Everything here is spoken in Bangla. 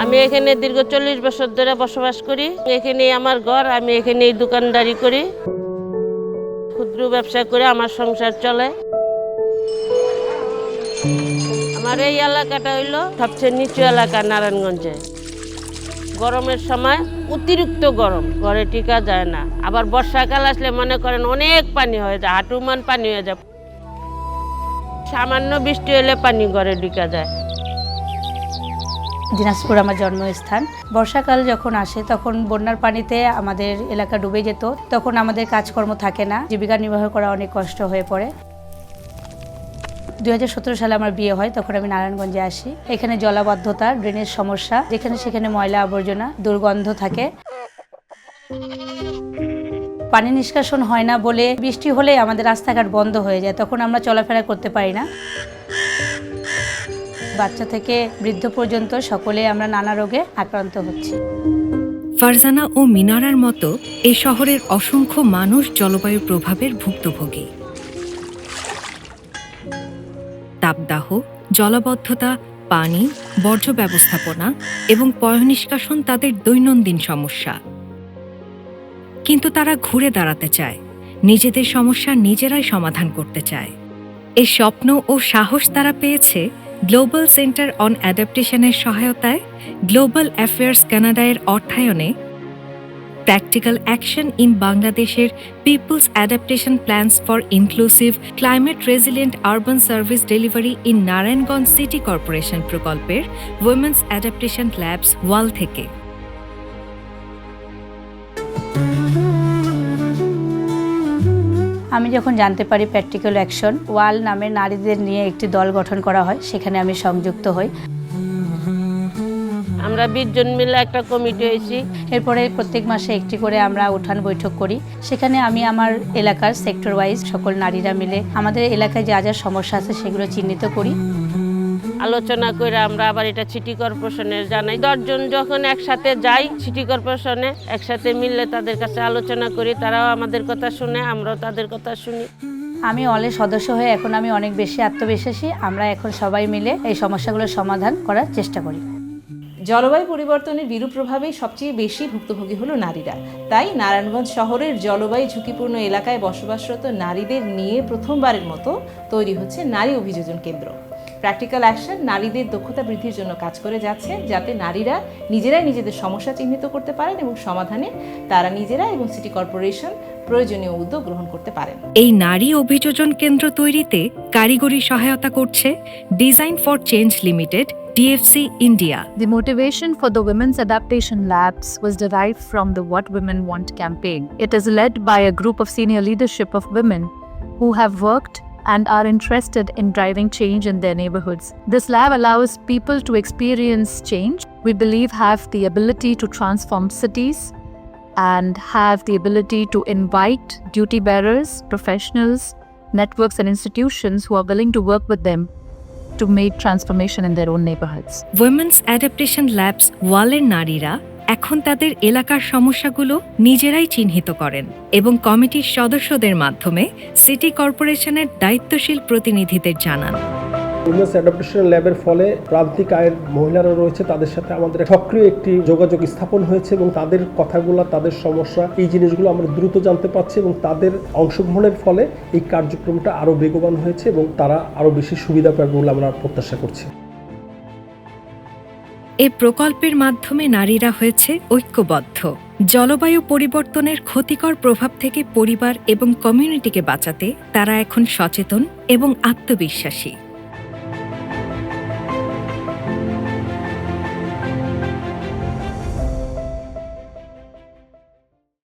আমি এখানে দীর্ঘ 40 বছর ধরে বসবাস করি। এখানেই আমার ঘর, আমি এখানেই দোকানদারি করি, ক্ষুদ্র ব্যবসা করে আমার সংসার চলে। আমার এই এলাকাটা হইল সবচেয়ে নিচু এলাকা নারায়ণগঞ্জে। গরমের সময় অতিরিক্ত গরম, ঘরে টিকা যায় না। আবার বর্ষাকাল আসলে মনে করেন অনেক পানি হয়ে যায়, হাঁটুমান পানি হয়ে যায়। সামান্য বৃষ্টি হলে পানি ঘরে ঢুকা যায়। দিনাজপুর আমার জন্মস্থান। বর্ষাকাল যখন আসে তখন বন্যার পানিতে আমাদের এলাকা ডুবে যেত। তখন আমাদের কাজকর্ম থাকে না, জীবিকা নির্বাহ করা অনেক কষ্ট হয়ে পড়ে। 2017 সালে আমার বিয়ে হয়, তখন আমি নারায়ণগঞ্জে আসি। এখানে জলাবদ্ধতা, ড্রেনের সমস্যা, যেখানে সেখানে ময়লা আবর্জনা, দুর্গন্ধ থাকে। পানি নিষ্কাশন হয় না বলে বৃষ্টি হলে আমাদের রাস্তাঘাট বন্ধ হয়ে যায়, তখন আমরা চলাফেরা করতে পারি না। বাচ্চা থেকে বৃদ্ধ পর্যন্ত সকলে আমরা নানা রোগে আক্রান্ত হচ্ছি। ফারজানা ও মিনারার মতো এই শহরের অসংখ্য মানুষ জলবায়ু প্রভাবের ভুক্তভোগী। তাপদাহ, জলাবদ্ধতা, পানি, বর্জ্য ব্যবস্থাপনা এবং পয়ঃনিষ্কাশন তাদের দৈনন্দিন সমস্যা। কিন্তু তারা ঘুরে দাঁড়াতে চায়, নিজেদের সমস্যা নিজেরাই সমাধান করতে চায়। এই স্বপ্ন ও সাহস তারা পেয়েছে গ্লোবাল সেন্টার অন অ্যাডাপ্টেশনের সহায়তায়, গ্লোবাল অ্যাফেয়ার্স কানাডার অর্থায়নে, প্র্যাকটিক্যাল অ্যাকশন ইন বাংলাদেশের peoples adaptation plans for inclusive climate resilient urban service delivery in Narayanganj city corporation প্রকল্পের উইমেন্স অ্যাডাপ্টেশন ল্যাবস ওয়াল থেকে। আমি যখন জানতে পারি প্র্যাকটিক্যাল অ্যাকশন ওয়াল নামে নারীদের নিয়ে একটি দল গঠন করা হয়, সেখানে আমি সংযুক্ত হই। আমরা 20 জন মিলে একটা কমিটি হয়েছি। এরপরে প্রত্যেক মাসে একটি করে আমরা উঠান বৈঠক করি। সেখানে আমি আমার এলাকার সেক্টর ওয়াইজ সকল নারীরা মিলে আমাদের এলাকায় যা যা সমস্যা আছে সেগুলো চিহ্নিত করি। আলোচনা করে আমরা আবার এটা সিটি কর্পোরেশনে জানাই। 10 জন যখন একসাথে যাই সিটি কর্পোরেশনে, একসাথে মিললে তাদের কাছে আলোচনা করি, তারাও আমাদের কথা শুনে, আমরাও তাদের কথা শুনি। আমি ওয়ালের সদস্য হয়ে এখন আমি অনেক বেশি আত্মবিশ্বাসী। আমরা এখন সবাই মিলে এই সমস্যাগুলোর সমাধান করার চেষ্টা করি। জলবায়ু পরিবর্তনের বিরূপ প্রভাবেই সবচেয়ে বেশি ভুক্তভোগী হলো নারীরা। তাই নারায়ণগঞ্জ শহরের জলবায়ু ঝুঁকিপূর্ণ এলাকায় বসবাসরত নারীদের নিয়ে প্রথমবারের মতো তৈরি হচ্ছে নারী অভিযোজন কেন্দ্র। প্র্যাকটিক্যাল অ্যাকশন নারীদের দক্ষতা বৃদ্ধির জন্য কাজ করে যাচ্ছে, যাতে নারীরা নিজেরাই নিজেদের সমস্যা চিহ্নিত করতে পারেন এবং সমাধানে তারা নিজেরা এবং সিটি কর্পোরেশন প্রয়োজনীয় উদ্যোগ গ্রহণ করতে পারেন। এই নারী অভিযোজন কেন্দ্র তৈরিতে কারিগরি সহায়তা করছে design for change limited, DFC India. The motivation for the Women's Adaptation Labs was derived from the What Women Want campaign. It is led by a group of senior leadership of women who have worked and are interested in driving change in their neighborhoods. This lab allows people to experience change we believe have the ability to transform cities and have the ability to invite duty bearers, professionals, networks and institutions who are willing to work with them to make transformation in their own neighborhoods. Women's Adaptation Labs ওয়ালের নারীরা এখন তাদের এলাকার সমস্যাগুলো নিজেরাই চিহ্নিত করেন এবং কমিটির সদস্যদের মাধ্যমে সিটি কর্পোরেশনের দায়িত্বশীল প্রতিনিধিদের জানান। উইমেন্স অ্যাডাপ্টেশন ল্যাবের ফলে প্রান্তিক আয়ের মহিলারা রয়েছে, তাদের সাথে আমাদের সক্রিয় একটি যোগাযোগ স্থাপন হয়েছে এবং তাদের কথাগুলো, তাদের সমস্যা, এই জিনিসগুলো আমরা দ্রুত জানতে পারছি এবং তাদের অংশগ্রহণের ফলে এই কার্যক্রমটা আরও বেগবান হয়েছে এবং তারা আরও বেশি সুবিধা পাবে বলে আমরা প্রত্যাশা করছি। এই প্রকল্পের মাধ্যমে নারীরা হয়েছে ঐক্যবদ্ধ। জলবায়ু পরিবর্তনের ক্ষতিকর প্রভাব থেকে পরিবার এবং কমিউনিটিকে বাঁচাতে তারা এখন সচেতন এবং আত্মবিশ্বাসী।